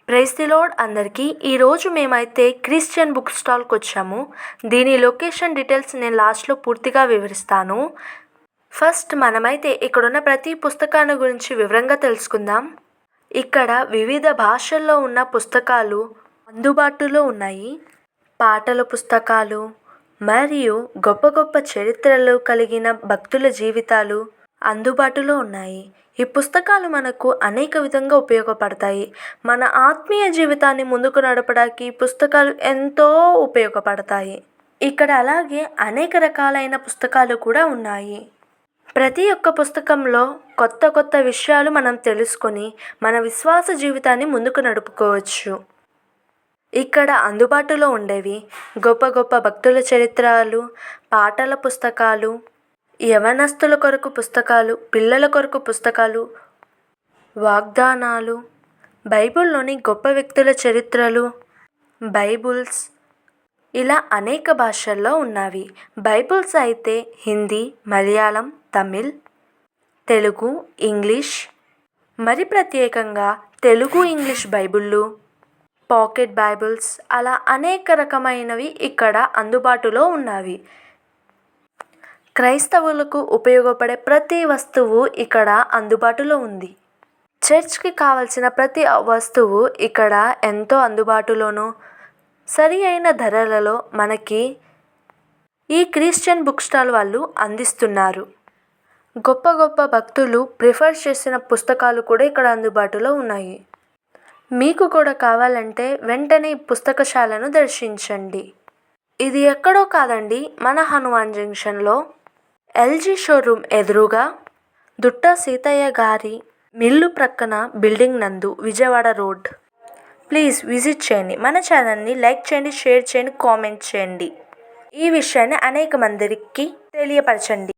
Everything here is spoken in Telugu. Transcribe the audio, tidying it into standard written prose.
ప్రైజ్ ది లార్డ్ అందరికీ. ఈరోజు మేమైతే క్రిస్టియన్ బుక్ స్టాల్కి వచ్చాము. దీని లొకేషన్ డీటెయిల్స్ నేను లాస్ట్లో పూర్తిగా వివరిస్తాను. ఫస్ట్ మనమైతే ఇక్కడున్న ప్రతి పుస్తకాన్ని గురించి వివరంగా తెలుసుకుందాం. ఇక్కడ వివిధ భాషల్లో ఉన్న పుస్తకాలు అందుబాటులో ఉన్నాయి. పాటల పుస్తకాలు మరియు గొప్ప గొప్ప చరిత్రలు కలిగిన భక్తుల జీవితాలు అందుబాటులో ఉన్నాయి. ఈ పుస్తకాలు మనకు అనేక విధంగా ఉపయోగపడతాయి. మన ఆత్మీయ జీవితాన్ని ముందుకు నడపడానికి ఈ పుస్తకాలు ఎంతో ఉపయోగపడతాయి. ఇక్కడ అలాగే అనేక రకాలైన పుస్తకాలు కూడా ఉన్నాయి. ప్రతి ఒక్క పుస్తకంలో కొత్త కొత్త విషయాలు మనం తెలుసుకొని మన విశ్వాస జీవితాన్ని ముందుకు నడుపుకోవచ్చు. ఇక్కడ అందుబాటులో ఉండేవి గొప్ప గొప్ప భక్తుల చరిత్రలు, పాటల పుస్తకాలు, యవనస్తుల కొరకు పుస్తకాలు, పిల్లల కొరకు పుస్తకాలు, వాగ్దానాలు, బైబిల్లోని గొప్ప వ్యక్తుల చరిత్రలు, బైబుల్స్ ఇలా అనేక భాషల్లో ఉన్నవి. బైబిల్స్ అయితే హిందీ, మలయాళం, తమిళ్, తెలుగు, ఇంగ్లీష్, మరి ప్రత్యేకంగా తెలుగు ఇంగ్లీష్ బైబిళ్ళు, పాకెట్ బైబిల్స్ అలా అనేక రకమైనవి ఇక్కడ అందుబాటులో ఉన్నవి. క్రైస్తవులకు ఉపయోగపడే ప్రతి వస్తువు ఇక్కడ అందుబాటులో ఉంది. చర్చ్కి కావలసిన ప్రతి వస్తువు ఇక్కడ ఎంతో అందుబాటులోనూ సరి అయిన ధరలలో మనకి ఈ క్రిస్టియన్ బుక్ స్టాల్ వాళ్ళు అందిస్తున్నారు. గొప్ప గొప్ప భక్తులు ప్రిఫర్ చేసిన పుస్తకాలు కూడా ఇక్కడ అందుబాటులో ఉన్నాయి. మీకు కూడా కావాలంటే వెంటనే ఈ పుస్తకశాలను దర్శించండి. ఇది ఎక్కడో కాదండి, మన హనుమాన్ జంక్షన్లో ఎల్జీ షోరూమ్ ఎదురుగా దుట్టా సీతయ్య గారి మిల్లు ప్రక్కన బిల్డింగ్ నందు, విజయవాడ రోడ్. ప్లీజ్ విజిట్ చేయండి. మన ఛానల్ని లైక్ చేయండి, షేర్ చేయండి, కామెంట్ చేయండి. ఈ విషయాన్ని అనేక మందికి తెలియపరచండి.